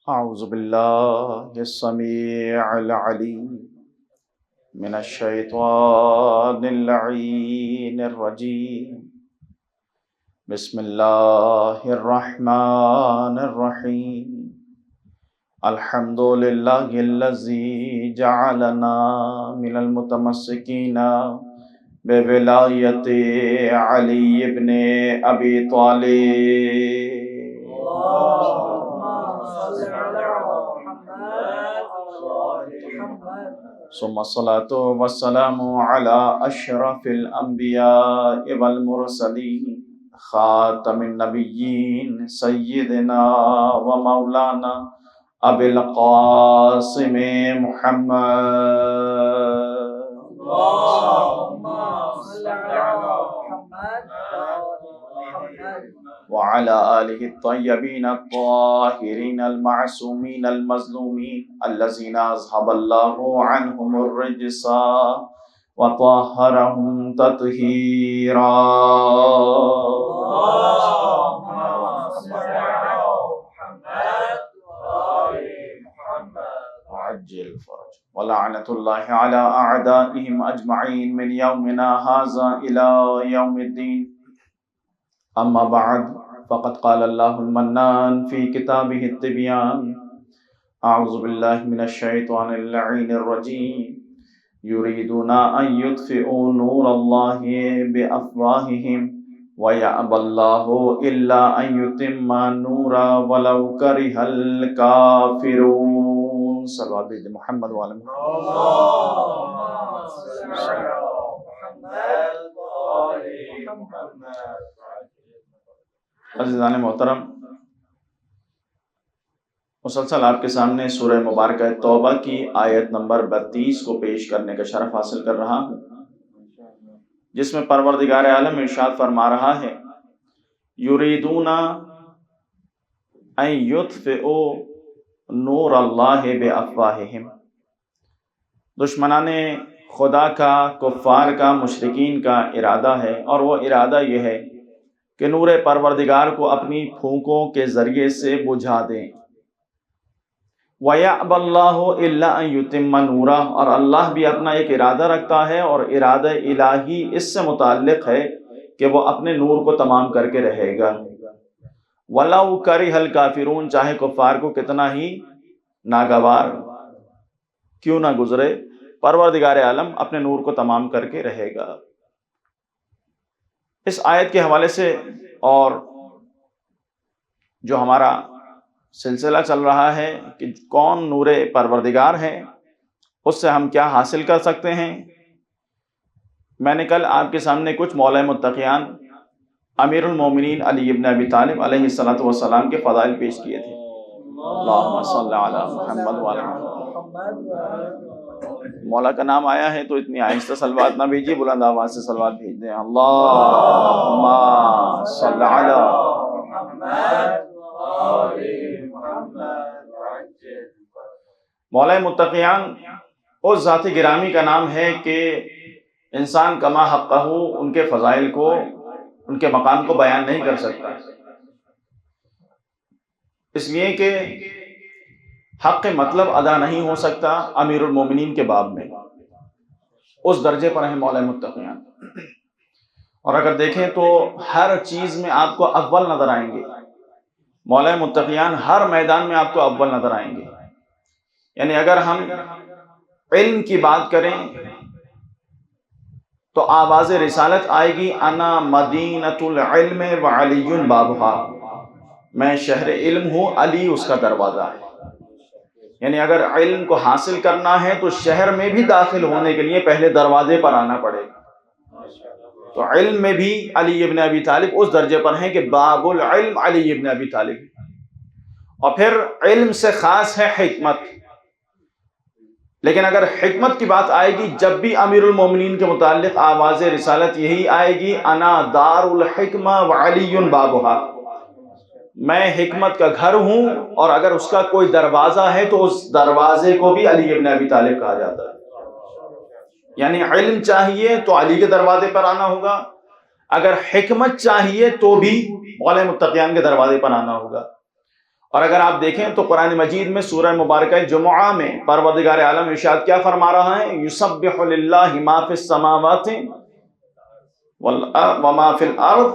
أعوذ بالله السميع العليم من الشيطان اللعين الرجيم. بسم الله الرحمن الرحيم. الحمد لله الذي جعلنا من المتمسكين بولاية علي بن أبي طالب. ثم الصلاة والسلام على أشرف الأنبياء والمرسلين خاتم النبيين سيدنا ومولانا أبي القاسم محمد. وعلى آله الطيبين الطاهرين المعصومين المظلومين الذين أذهب الله عنهم الرجس وطهرهم تطهيرا. وعجل فرج ولعنة الله على أعدائهم أجمعين من يومنا هذا إلى يوم الدين. أما بعد فقد قال الله المنان في كتابه التبيان. أعوذ بالله من الشيطان اللعين الرجيم. يريدون أن يطفئوا نور الله بأفواههم ويأبى الله إلا أن يتم نوره ولو كره الكافرون. صلوات بجد محمد وعلى عزیزان محترم، مسلسل آپ کے سامنے سورہ مبارکہ توبہ کی آیت نمبر 32 کو پیش کرنے کا شرف حاصل کر رہا ہوں، جس میں پروردگار عالم ارشاد فرما رہا ہے: یریدون ان یطفئوا نور اللہ بافواہہم. دشمنان خدا کا، کفار کا، مشرکین کا ارادہ ہے، اور وہ ارادہ یہ ہے کہ نور پروردگار کو اپنی پھونکوں کے ذریعے سے بجھا دیں. وَيَأْبَى اللَّهُ إِلَّا أَن يُتِمَّ نُورَهُ، اور اللہ بھی اپنا ایک ارادہ رکھتا ہے، اور ارادہ الہی اس سے متعلق ہے کہ وہ اپنے نور کو تمام کر کے رہے گا. وَلَوْ كَرِهَ الْكَافِرُونَ، چاہے کفار کو کتنا ہی ناگوار کیوں نہ گزرے، پروردگار عالم اپنے نور کو تمام کر کے رہے گا. اس آیت کے حوالے سے اور جو ہمارا سلسلہ چل رہا ہے کہ کون نور پروردگار ہے، اس سے ہم کیا حاصل کر سکتے ہیں، میں نے کل آپ کے سامنے کچھ مولا متقیان امیر المومنین علی ابن ابی طالب علیہ الصلوۃ والسلام کے فضائل پیش کیے تھے. اللہم صلی علی محمد وعلی محمد. مولا کا نام آیا ہے تو اتنی آہستہ صلوات نہ بھیجیے، بلند آواز سے صلوات بھیج دیں. اللہم صلی علی مولا متقیان اس ذات گرامی کا نام ہے کہ انسان کما حقہ ان کے فضائل کو، ان کے مقام کو بیان نہیں کر سکتا، اس لیے کہ حق مطلب ادا نہیں ہو سکتا امیر المومنین کے باب میں. اس درجے پر ہیں مولا متقیان. اور اگر دیکھیں تو ہر چیز میں آپ کو اول نظر آئیں گے. مولا متقیان ہر میدان میں آپ کو اول نظر آئیں گے. یعنی اگر ہم علم کی بات کریں تو آواز رسالت آئے گی: انا مدینۃ العلم وعلی بابھا، میں شہر علم ہوں، علی اس کا دروازہ ہے. یعنی اگر علم کو حاصل کرنا ہے تو شہر میں بھی داخل ہونے کے لیے پہلے دروازے پر آنا پڑے گا. تو علم میں بھی علی ابن ابی طالب اس درجے پر ہیں کہ باب العلم علی ابن ابی طالب. اور پھر علم سے خاص ہے حکمت. لیکن اگر حکمت کی بات آئے گی، جب بھی امیر المومنین کے متعلق آواز رسالت یہی آئے گی: انا دار الحکمہ وعلی بابھا، میں حکمت کا گھر ہوں، اور اگر اس کا کوئی دروازہ ہے تو اس دروازے کو بھی علی ابن ابی طالب کہا جاتا ہے. یعنی علم چاہیے تو علی کے دروازے پر آنا ہوگا، اگر حکمت چاہیے تو بھی مولا متقیان کے دروازے پر آنا ہوگا. اور اگر آپ دیکھیں تو قرآن مجید میں سورہ مبارکہ جمعہ میں پروردگار عالم ارشاد کیا فرما رہا ہے؟ یسبح للہ ما فی السماوات وما فی الارض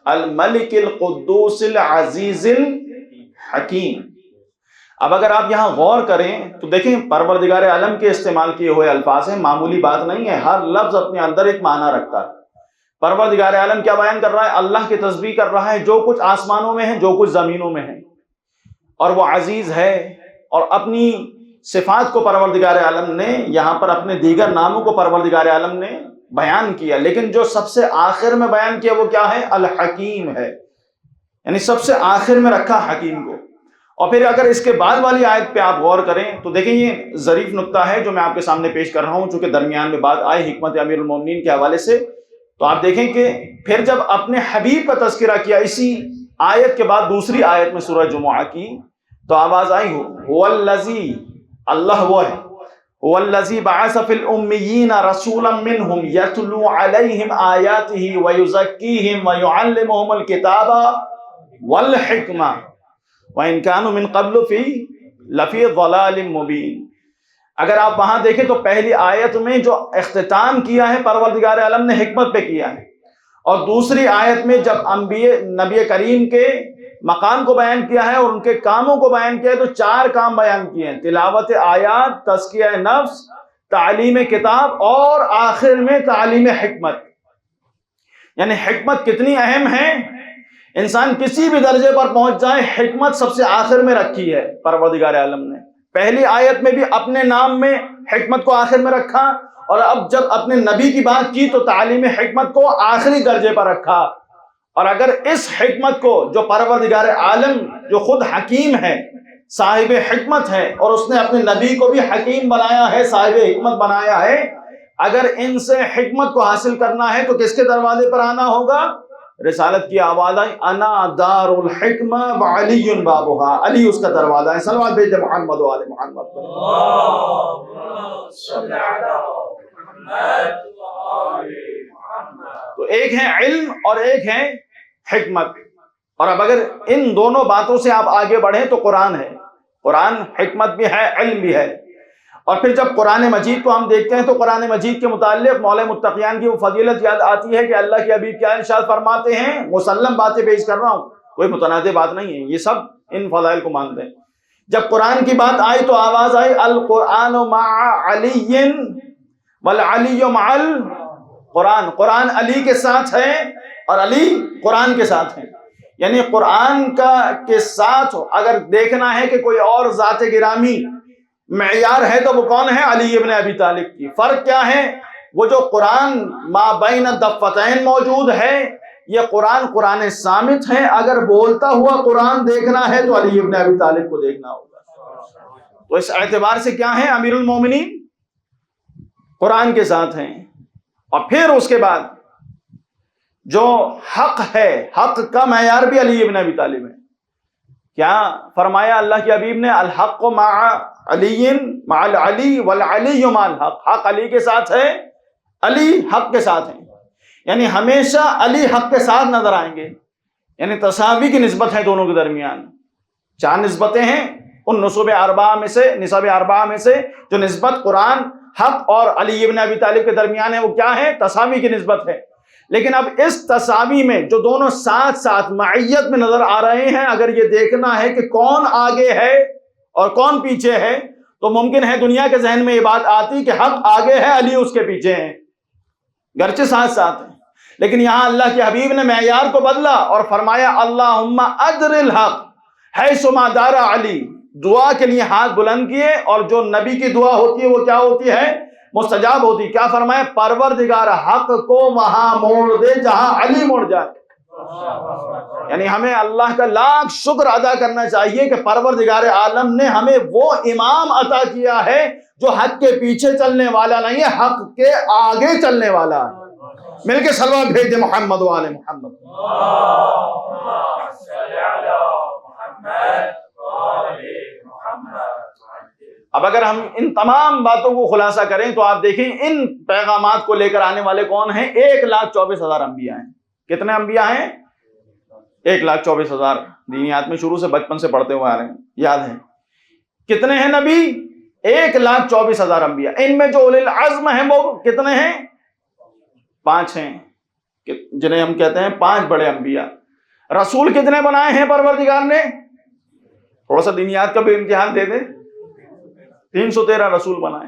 الملک القدوس العزیز الحکیم۔ اب اگر آپ یہاں غور کریں تو دیکھیں پروردگار عالم کے استعمال کیے ہوئے الفاظ ہیں، معمولی بات نہیں ہے، ہر لفظ اپنے اندر ایک معنی رکھتا ہے۔ پروردگار عالم کیا بیان کر رہا ہے؟ اللہ کی تسبیح کر رہا ہے جو کچھ آسمانوں میں ہے، جو کچھ زمینوں میں ہے، اور وہ عزیز ہے۔ اور اپنی صفات کو پروردگار عالم نے یہاں پر اپنے دیگر ناموں کو پروردگار عالم نے بیان کیا، لیکن جو سب سے آخر میں بیان کیا وہ کیا ہے؟ الحکیم ہے، یعنی سب سے آخر میں رکھا حکیم کو۔ اور پھر اگر اس کے بعد والی آیت پہ آپ غور کریں تو دیکھیں یہ ظریف نکتہ ہے جو میں آپ کے سامنے پیش کر رہا ہوں، چونکہ درمیان میں بات آئی حکمت امیر المومنین کے حوالے سے، تو آپ دیکھیں کہ پھر جب اپنے حبیب کا تذکرہ کیا اسی آیت کے بعد دوسری آیت میں سورہ جمعہ کی، تو آواز آئی هو الذی، اللہ وہ ہے، هو الذی بعث فی الامیین رسولا منہم یتلو علیہم آیاتہ ویزکیہم ویعلمہم الکتاب والحکمہ وَإِن كَانُوا مِن قَبْلُ لَفِي ضَلَالٍ مُبِينٍ۔ اگر آپ وہاں دیکھیں تو پہلی آیت میں جو اختتام کیا ہے پروردگار عالم نے حکمت پہ کیا ہے، اور دوسری آیت میں جب نبی کریم کے مقام کو بیان کیا ہے اور ان کے کاموں کو بیان کیا ہے تو 4 کام بیان کیے ہیں: تلاوت آیات، تزکیہ نفس، تعلیم کتاب، اور آخر میں تعلیم حکمت۔ یعنی حکمت کتنی اہم ہے، انسان کسی بھی درجے پر پہنچ جائے حکمت سب سے آخر میں رکھی ہے پروردگار عالم نے۔ پہلی آیت میں بھی اپنے نام میں حکمت کو آخر میں رکھا، اور اب جب اپنے نبی کی بات کی تو تعلیم حکمت کو آخری درجے پر رکھا۔ اور اگر اس حکمت کو جو پروردگار عالم جو خود حکیم ہے، صاحب حکمت ہے، اور اس نے اپنے نبی کو بھی حکیم بنایا ہے، صاحب حکمت بنایا ہے، اگر ان سے حکمت کو حاصل کرنا ہے تو کس کے دروازے پر آنا ہوگا؟ رسالت کی آواز آئی انا دار الحکمہ وعلی بابھا، علی اس کا دروازہ ہے۔ صلوات بھیجے محمد و آل محمد۔ تو ایک ہے علم اور ایک ہے حکمت، اور اب اگر ان دونوں باتوں سے آپ آگے بڑھیں تو قرآن ہے، قرآن حکمت بھی ہے، علم بھی ہے۔ اور پھر جب قرآن مجید کو ہم دیکھتے ہیں تو قرآن مجید کے متعلق مولا متقیان کی وہ فضیلت یاد آتی ہے کہ اللہ کے حبیب کیا ارشاد فرماتے ہیں، مسلم باتیں پیش کر رہا ہوں، کوئی متنازع بات نہیں ہے، یہ سب ان فضائل کو مانتے ہیں۔ جب قرآن کی بات آئی تو آواز آئی القرآن مع علی والعلی مع القرآن، قرآن علی کے ساتھ ہے اور علی قرآن کے ساتھ ہے۔ یعنی قرآن کے ساتھ اگر دیکھنا ہے کہ کوئی اور ذات گرامی معیار ہے تو وہ کون ہے؟ علی ابن ابی طالب کی۔ فرق کیا ہے؟ وہ جو قرآن ما بین الدفتین موجود ہے، یہ قرآن صامت ہے، اگر بولتا ہوا قرآن دیکھنا ہے تو علی ابن ابی طالب کو دیکھنا ہوگا۔ تو اس اعتبار سے کیا ہے؟ امیر المومنین قرآن کے ساتھ ہیں۔ اور پھر اس کے بعد جو حق ہے، حق کا معیار بھی علی ابن ابی طالب ہے۔ کیا فرمایا اللہ کے حبیب نے؟ الحق مع علی مع العلی والعلی مع الحق، حق علی کے ساتھ ہے، علی حق کے ساتھ ہے، یعنی ہمیشہ علی حق کے ساتھ نظر آئیں گے۔ یعنی تساوی کی نسبت ہے دونوں کے درمیان۔ 4 نسبتیں ہیں ان نسب اربعہ میں سے جو نسبت قرآن، حق اور علی ابن ابی طالب کے درمیان ہے وہ کیا ہے؟ تساوی کی نسبت ہے۔ لیکن اب اس تساوی میں جو دونوں ساتھ ساتھ معیت میں نظر آ رہے ہیں، اگر یہ دیکھنا ہے کہ کون آگے ہے اور کون پیچھے ہے تو ممکن ہے دنیا کے ذہن میں یہ بات آتی کہ حق آگے ہے، علی اس کے پیچھے ہیں، گرچہ ساتھ ساتھ ہیں۔ لیکن یہاں اللہ کے حبیب نے معیار کو بدلا اور فرمایا اللہم ادر الحق حیث ما دار علی، دعا کے لیے ہاتھ بلند کیے، اور جو نبی کی دعا ہوتی ہے وہ کیا ہوتی ہے؟ مستجاب ہوتی۔ کیا فرمایا؟ پروردگار حق کو وہاں موڑ دے جہاں علی موڑ جائے۔ یعنی ہمیں اللہ کا لاکھ شکر ادا کرنا چاہیے کہ پروردگار عالم نے ہمیں وہ امام عطا کیا ہے جو حق کے پیچھے چلنے والا نہیں ہے، حق کے آگے چلنے والا ہے۔ مل کے صلوات بھیجے محمد و آل محمد۔ اب اگر ہم ان تمام باتوں کو خلاصہ کریں تو آپ دیکھیں ان پیغامات کو لے کر آنے والے کون ہیں؟ 1,24,000 انبیاء ہیں۔ کتنے انبیاء ہیں؟ 1,24,000 دینیات میں شروع سے بچپن سے پڑھتے ہوئے آ رہے ہیں، یاد ہے کتنے ہیں نبی؟ 1,24,000 انبیاء۔ ان میں جو اولی العزم ہیں وہ کتنے ہیں؟ 5 ہیں، جنہیں ہم کہتے ہیں 5 بڑے انبیاء۔ رسول کتنے بنائے ہیں پروردگار نے؟ تھوڑا سا دینیات کا بھی امتحان دے دیں، 313 رسول بنائے۔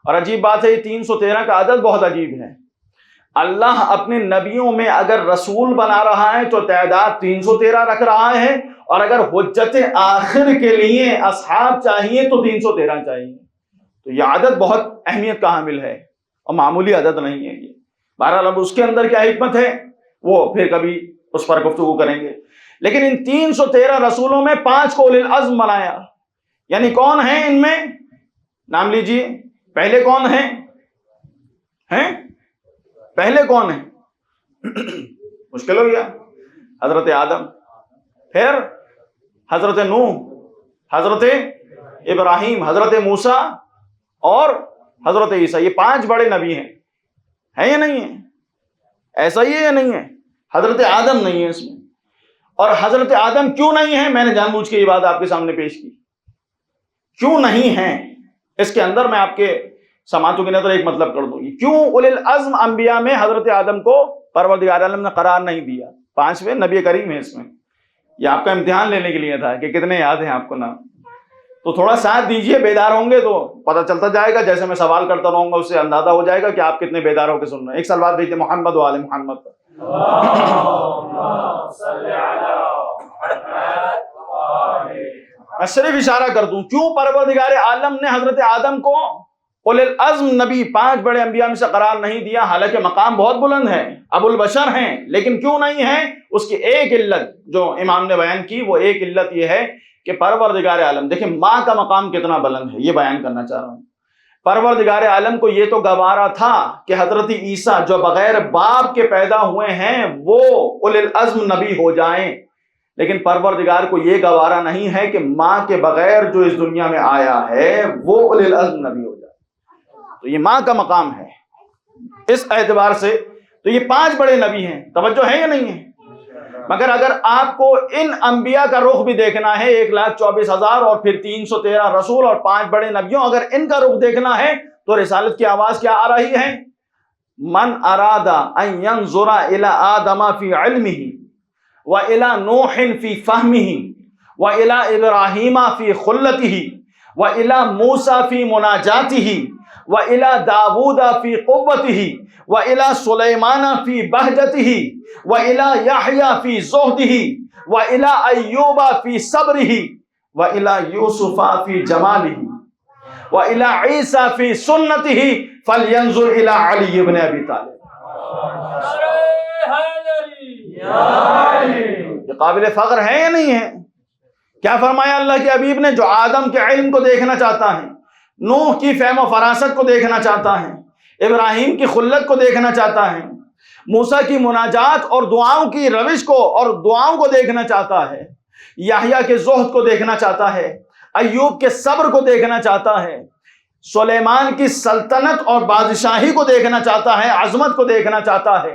اور عجیب بات ہے، یہ 313 کا عدد بہت عجیب ہے۔ اللہ اپنے نبیوں میں اگر رسول بنا رہا ہے تو تعداد 313 رکھ رہا ہے، اور اگر حجت آخر کے لیے اصحاب چاہیے تو 313 چاہیے۔ تو یہ عدد بہت اہمیت کا حامل ہے اور معمولی عدد نہیں ہے یہ۔ بہرحال اب اس کے اندر کیا حکمت ہے وہ پھر کبھی اس پر گفتگو کریں گے۔ لیکن ان 313 رسولوں میں 5 کو اولی العزم بنایا، یعنی کون ہیں ان میں؟ نام لیجئے۔ پہلے کون ہیں؟ پہلے کون ہیں؟ مشکل ہو گیا، حضرت آدم، پھر حضرت نوح، حضرت ابراہیم، حضرت موسیٰ اور حضرت عیسیٰ۔ یہ 5 بڑے نبی ہیں یا نہیں ہیں؟ ایسا ہی ہے یا نہیں ہے؟ حضرت آدم نہیں ہے اس میں۔ اور حضرت آدم کیوں نہیں ہے؟ میں نے جان بوجھ کے یہ بات آپ کے سامنے پیش کی، کیوں نہیں ہیں اس کے اندر میں آپ کے سماعتوں کی نظر ایک مطلب کر دوں گی۔ کیوں اولی العزم انبیاء میں حضرت آدم کو پروردگار عالم نے قرار نہیں دیا؟ 5ویں نبی کریم ہے اس میں۔ یہ آپ کا امتحان لینے کے لیے تھا کہ کتنے یاد ہیں آپ کو نام۔ تو تھوڑا ساتھ دیجئے، بیدار ہوں گے تو پتہ چلتا جائے گا، جیسے میں سوال کرتا رہوں گا اس سے اندازہ ہو جائے گا کہ آپ کتنے بیدار ہو کے سن رہے ہیں۔ ایک سلوات بھیجتے محمد و آل محمد پر۔ میں صرف اشارہ کر دوں کیوں پروردگار عالم نے حضرت آدم کو اولی العزم نبی 5 بڑے انبیاء میں سے قرار نہیں دیا، حالانکہ مقام بہت بلند ہے، ابو البشر ہیں، لیکن کیوں نہیں ہیں؟ اس کی ایک علت جو امام نے بیان کی، وہ ایک علت یہ ہے کہ پروردگار عالم، دیکھیں ماں کا مقام کتنا بلند ہے، یہ بیان کرنا چاہ رہا ہوں۔ پروردگار عالم کو یہ تو گوارا تھا کہ حضرت عیسیٰ جو بغیر باپ کے پیدا ہوئے ہیں وہ اولی العزم نبی ہو جائیں، لیکن پروردگار کو یہ گوارا نہیں ہے کہ ماں کے بغیر جو اس دنیا میں آیا ہے وہ اولی العزم نبی ہو جائے۔ تو یہ ماں کا مقام ہے، اس اعتبار سے تو یہ 5 بڑے نبی ہیں، توجہ ہے یا نہیں ہے؟ مگر اگر آپ کو ان انبیاء کا رخ بھی دیکھنا ہے، 1,24,000 اور پھر 313 رسول اور 5 بڑے نبیوں، اگر ان کا رخ دیکھنا ہے تو رسالت کی آواز کیا آ رہی ہے؟ من اراد ان ينظر الى آدم فی علمہ وَإِلَى نُوحٍ فِي فَهْمِهِ وَإِلَى إِبْرَاهِيمَ فِي خُلَّتِهِ وَإِلَى مُوسَى فِي مُنَاجَاتِهِ وَإِلَى دَاوُودَ فِي قُوَّتِهِ وَإِلَى سُلَيْمَانَ فِي بَهْجَتِهِ وَإِلَى يَحْيَى فِي زُهْدِهِ وَإِلَى أَيُّوبَ فِي صَبْرِهِ وَإِلَى يُوسُفَ فِي جَمَالِهِ وَإِلَى عِيسَى فِي سُنَّتِهِ فَلْيَنظُرْ إِلَى عَلِيِّ بْنِ أَبِي طالب۔ یہ قابل فخر ہے یا نہیں ہے؟ کیا فرمایا اللہ کے حبیب نے؟ جو آدم کے علم کو دیکھنا چاہتا ہے، نوح کی فہم و فراست کو دیکھنا چاہتا ہے، ابراہیم کی خلت کو دیکھنا چاہتا ہے، موسیٰ کی مناجات اور دعاؤں کی روش کو اور دعاؤں کو دیکھنا چاہتا ہے، یحییٰ کے زہد کو دیکھنا چاہتا ہے، ایوب کے صبر کو دیکھنا چاہتا ہے، سلیمان کی سلطنت اور بادشاہی کو دیکھنا چاہتا ہے، عظمت کو دیکھنا چاہتا ہے،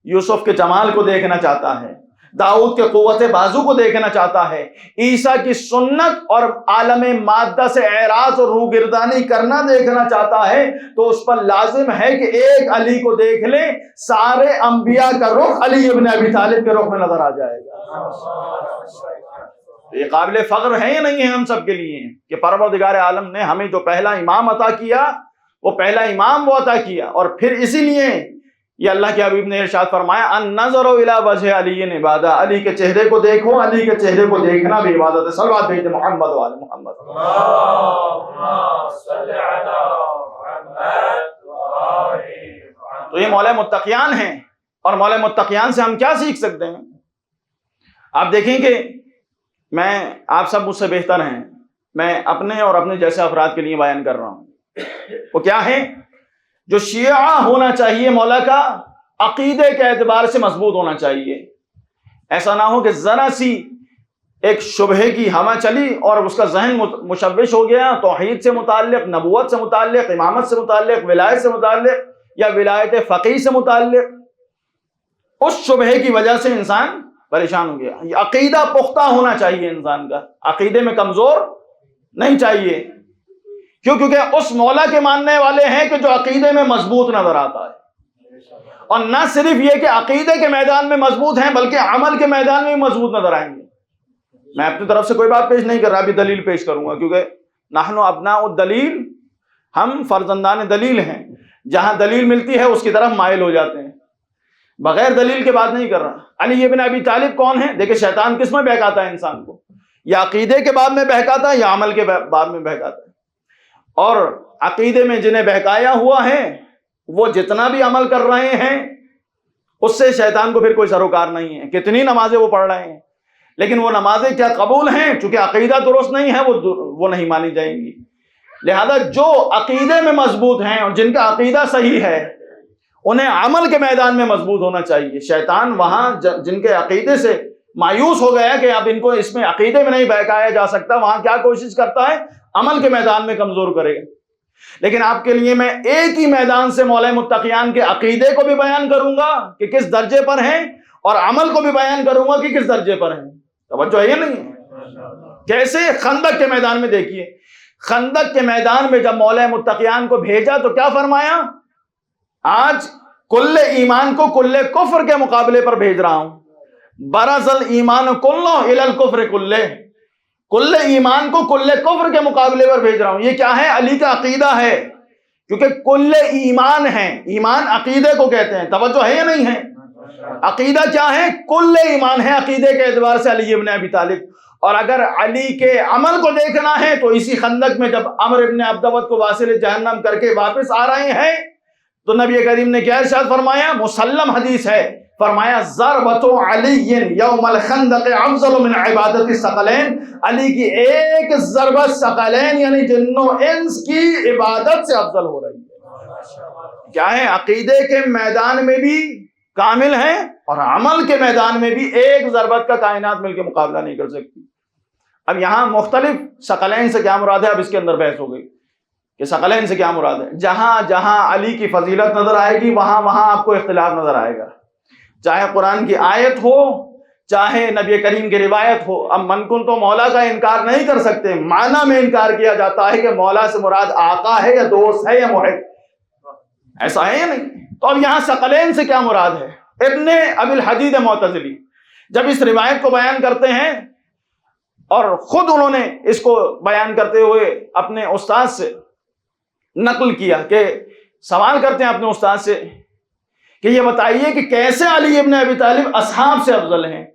یوسف کے جمال کو دیکھنا چاہتا ہے، داؤد کے قوت بازو کو دیکھنا چاہتا ہے، عیسیٰ کی سنت اور عالم مادہ سے اعراض اور روگردانی کرنا دیکھنا چاہتا ہے، تو اس پر لازم ہے کہ ایک علی کو دیکھ لے، سارے انبیاء کا رخ علی ابن ابی طالب کے رخ میں نظر آ جائے گا۔ یہ قابل فخر ہے یا نہیں ہے ہم سب کے لیے کہ پروردگار عالم نے ہمیں جو پہلا امام عطا کیا، وہ پہلا امام وہ عطا کیا، اور پھر اسی لیے یہ اللہ کے حبیب نے ارشاد فرمایا النظر الی وجہ علی عبادہ، علی کے چہرے کو دیکھو، علی کے چہرے کو دیکھنا بھی عبادت ہے۔ صلوات بھیجتے محمد و آل محمد۔ تو یہ مولا متقیان ہیں، اور مولا متقیان سے ہم کیا سیکھ سکتے ہیں؟ آپ دیکھیں کہ میں آپ سب مجھ سے بہتر ہیں، میں اپنے اور اپنے جیسے افراد کے لیے بیان کر رہا ہوں، وہ کیا ہے؟ جو شیعہ ہونا چاہیے مولا کا عقیدے کے اعتبار سے مضبوط ہونا چاہیے۔ ایسا نہ ہو کہ ذرا سی ایک شبہے کی ہوا چلی اور اس کا ذہن مشوش ہو گیا، توحید سے متعلق، نبوت سے متعلق، امامت سے متعلق، ولایت سے متعلق یا ولایت فقیہ سے متعلق، اس شبہے کی وجہ سے انسان پریشان ہو گیا. یہ عقیدہ پختہ ہونا چاہیے انسان کا، عقیدے میں کمزور نہیں چاہیے. کیوں؟ کیونکہ اس مولا کے ماننے والے ہیں کہ جو عقیدے میں مضبوط نظر آتا ہے. اور نہ صرف یہ کہ عقیدے کے میدان میں مضبوط ہیں بلکہ عمل کے میدان میں بھی مضبوط نظر آئیں گے. میں اپنی طرف سے کوئی بات پیش نہیں کر رہا، ابھی دلیل پیش کروں گا، کیونکہ نحن ابناء الدلیل، ہم فرزندان دلیل ہیں. جہاں دلیل ملتی ہے اس کی طرف مائل ہو جاتے ہیں، بغیر دلیل کے بات نہیں کر رہا. علی ابن ابی طالب کون ہے؟ دیکھیں شیطان کس میں بہکاتا ہے انسان کو، یا عقیدے کے بعد میں بہکاتا ہے یا عمل کے بعد میں بہکاتا ہے. اور عقیدے میں جنہیں بہکایا ہوا ہے وہ جتنا بھی عمل کر رہے ہیں اس سے شیطان کو پھر کوئی سروکار نہیں ہے. کتنی نمازیں وہ پڑھ رہے ہیں لیکن وہ نمازیں کیا قبول ہیں؟ چونکہ عقیدہ درست نہیں ہے وہ نہیں مانی جائیں گی. لہذا جو عقیدے میں مضبوط ہیں اور جن کا عقیدہ صحیح ہے انہیں عمل کے میدان میں مضبوط ہونا چاہیے. شیطان وہاں جن کے عقیدے سے مایوس ہو گیا کہ اب ان کو اس میں عقیدے میں نہیں بہکایا جا سکتا، وہاں کیا کوشش کرتا ہے؟ عمل کے میدان میں کمزور کرے گا. لیکن آپ کے لیے میں ایک ہی میدان سے مولا متقیان کے عقیدے کو بھی بیان کروں گا کہ کس درجے پر ہیں، اور عمل کو بھی بیان کروں گا کہ کس درجے پر ہیں. توجہ ہے یا نہیں؟ کیسے؟ خندق کے میدان میں دیکھیے، خندق کے میدان میں جب مولا متقیان کو بھیجا تو کیا فرمایا؟ آج کل ایمان کو کل کفر کے مقابلے پر بھیج رہا ہوں. برز الایمان کلہ الی الکفر کلہ، کل ایمان کو کل کفر کے مقابلے پر بھیج رہا ہوں. یہ کیا ہے؟ علی کا عقیدہ ہے، کیونکہ کل ایمان ہے، ایمان عقیدے کو کہتے ہیں. توجہ ہے یا نہیں ہے؟ عقیدہ کیا ہے؟ کل ایمان ہے عقیدے کے اعتبار سے علی ابن ابی طالب. اور اگر علی کے عمل کو دیکھنا ہے تو اسی خندق میں جب عمر ابن عبدود کو واصل جہنم کر کے واپس آ رہے ہیں تو نبی کریم نے کیا ارشاد فرمایا؟ مسلم حدیث ہے، فرمایا ضربۃ علی یوم الخندق افضل من عبادت الثقلین. علی کی ایک ضربت ثقلین یعنی جن و انس کی عبادت سے افضل ہو رہی ہے. کیا ہے؟ عقیدے کے میدان میں بھی کامل ہیں اور عمل کے میدان میں بھی ایک ضربت کا کائنات مل کے مقابلہ نہیں کر سکتی. اب یہاں مختلف ثقلین سے کیا مراد ہے؟ اب اس کے اندر بحث ہو گئی کہ ثقلین سے کیا مراد ہے. جہاں جہاں علی کی فضیلت نظر آئے گی وہاں وہاں آپ کو اختلاف نظر آئے گا، چاہے قرآن کی آیت ہو چاہے نبی کریم کی روایت ہو. اب من کن تو مولا کا انکار نہیں کر سکتے، معنی میں انکار کیا جاتا ہے کہ مولا سے مراد آقا ہے یا دوست ہے یا محب، ایسا ہے یا نہیں؟ تو اب یہاں ثقلین سے کیا مراد ہے؟ ابن ابی الحدید معتزلی جب اس روایت کو بیان کرتے ہیں اور خود انہوں نے اس کو بیان کرتے ہوئے اپنے استاد سے نقل کیا کہ سوال کرتے ہیں اپنے استاد سے کہ یہ بتائیے کہ کیسے علی ابن ابی طالب اصحاب سے افضل ہیں؟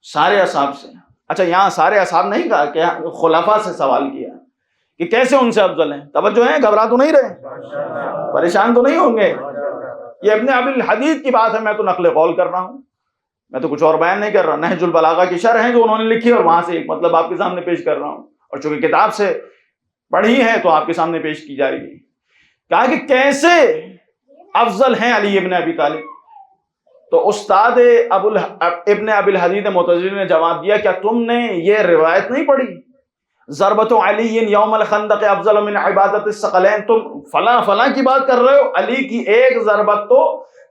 سارے اصحاب سے. اچھا یہاں سارے اصحاب نہیں کہا کہ خلفاء سے سوال کیا کہ کیسے ان سے افضل ہیں. توجہ ہے؟ گھبرا تو نہیں رہے؟ پریشان تو نہیں ہوں گے؟ یہ ابن ابی الحدید کی بات ہے، میں تو نقل قول کر رہا ہوں، میں تو کچھ اور بیان نہیں کر رہا. نہج البلاغہ کی شرح ہے جو انہوں نے لکھی اور وہاں سے ایک مطلب آپ کے سامنے پیش کر رہا ہوں، اور چونکہ کتاب سے پڑھی ہے تو آپ کے سامنے پیش کی جا رہی ہے. کہا کہ کیسے افضل ہیں علی ابن ابی طالب. تو استاد ابن ابی الحدید معتزلی نے جواب دیا کیا تم نے یہ روایت نہیں پڑھی؟ ضربۃ علی یوم الخندق افضل من عبادت الثقلین، تم فلاں فلاں کی بات کر رہے ہو، علی کی ایک ضربت تو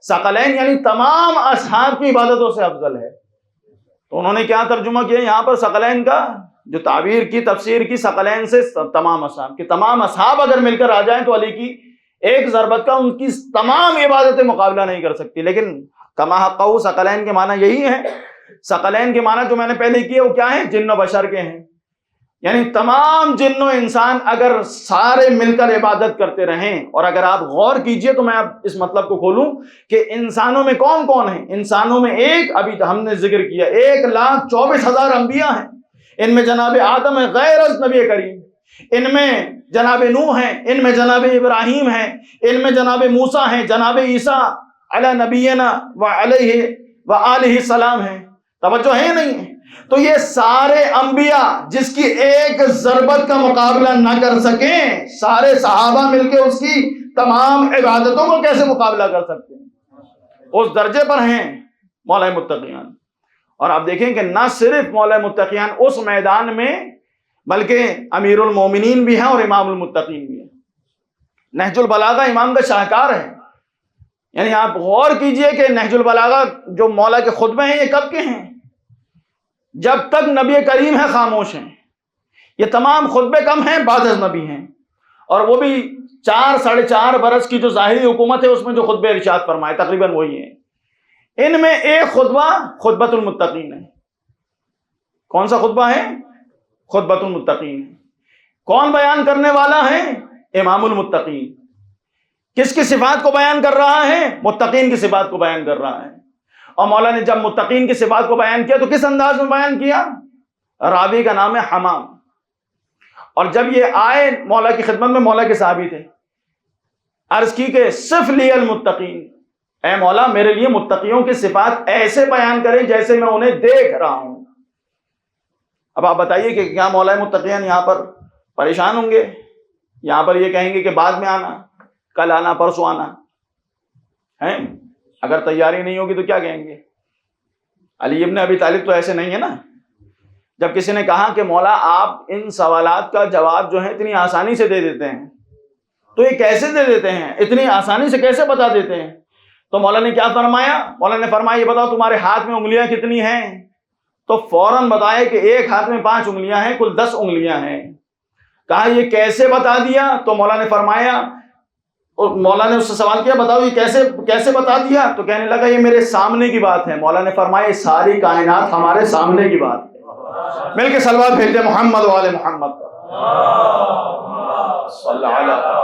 ثقلین یعنی تمام اصحاب کی عبادتوں سے افضل ہے. تو انہوں نے کیا ترجمہ کیا یہاں پر؟ ثقلین کا جو تعبیر کی تفسیر کی ثقلین سے تمام اصحاب کہ تمام اصحاب اگر مل کر آ جائیں تو علی کی ایک ضربت کا ان کی تمام عبادتیں مقابلہ نہیں کر سکتی. لیکن کما حقہ ثقلین کے معنی یہی ہے. ثقلین کے معنی جو میں نے پہلے کیے وہ کیا ہیں؟ جن و بشر کے ہیں، یعنی تمام جن و انسان اگر سارے مل کر عبادت کرتے رہیں. اور اگر آپ غور کیجئے تو میں اب اس مطلب کو کھولوں کہ انسانوں میں کون کون ہیں. انسانوں میں ایک ابھی ہم نے ذکر کیا 1,24,000 انبیاء ہیں. ان میں جناب آدم ہے غیر از نبی کریم، ان میں جناب نوح ہیں، ان میں جناب ابراہیم ہیں، ان میں جناب موسیٰ ہیں، جناب عیسیٰ علی نبینا وعلیہ وآلہ السلام ہیں. توجہ ہے نہیں؟ تو یہ سارے انبیاء جس کی ایک ضربت کا مقابلہ نہ کر سکیں، سارے صحابہ مل کے اس کی تمام عبادتوں کو کیسے مقابلہ کر سکتے ہیں؟ اس درجے پر ہیں مولا متقیان. اور آپ دیکھیں کہ نہ صرف مولا متقیان اس میدان میں بلکہ امیر المومنین بھی ہیں اور امام المتقین بھی ہیں. نہج البلاغہ امام کا شاہکار ہے. یعنی آپ غور کیجئے کہ نہج البلاغہ جو مولا کے خطبے ہیں یہ کب کے ہیں؟ جب تک نبی کریم ہے خاموش ہیں. یہ تمام خطبے کم ہیں؟ بعد از نبی ہیں، اور وہ بھی 4-4.5 برس کی جو ظاہری حکومت ہے اس میں جو خطبے ارشاد فرمائے تقریباً وہی ہیں. ان میں ایک خطبہ خطبۃ المتقین ہے. کون سا خطبہ ہے؟ خطبۃ المتقین. کون بیان کرنے والا ہے؟ امام المتقین. کس کی صفات کو بیان کر رہا ہے؟ متقین کی صفات کو بیان کر رہا ہے. اور مولا نے جب متقین کی صفات کو بیان کیا تو کس انداز میں بیان کیا؟ راوی کا نام ہے حمام. اور جب یہ آئے مولا کی خدمت میں، مولا کے صحابی تھے، عرض کی کہ صف لی المتقین، اے مولا میرے لیے متقیوں کی صفات ایسے بیان کریں جیسے میں انہیں دیکھ رہا ہوں. اب آپ بتائیے کہ کیا مولا متقین یہاں پر پریشان ہوں گے؟ یہاں پر یہ کہیں گے کہ بعد میں آنا، کل آنا، پرسوں آنا ہے؟ اگر تیاری نہیں ہوگی تو کیا کہیں گے؟ علی ابن ابی طالب تو ایسے نہیں ہے نا. جب کسی نے کہا کہ مولا آپ ان سوالات کا جواب جو ہے اتنی آسانی سے دے دیتے ہیں، تو یہ کیسے دے دیتے ہیں؟ اتنی آسانی سے کیسے بتا دیتے ہیں؟ تو مولا نے کیا فرمایا؟ مولا نے فرمایا یہ بتاؤ تمہارے ہاتھ میں انگلیاں کتنی ہیں؟ تو فوراً بتایا کہ ایک ہاتھ میں 5 انگلیاں ہیں، کل 10 انگلیاں ہیں. کہا یہ کیسے بتا دیا؟ تو مولا نے فرمایا، مولا نے اس سے سوال کیا بتاؤ یہ کیسے بتا دیا؟ تو کہنے لگا یہ میرے سامنے کی بات ہے. مولا نے فرمایا یہ ساری کائنات ہمارے سامنے کی بات ہے. مل کے صلوات بھیجتے محمد وآل محمد صلی اللہ علیہ.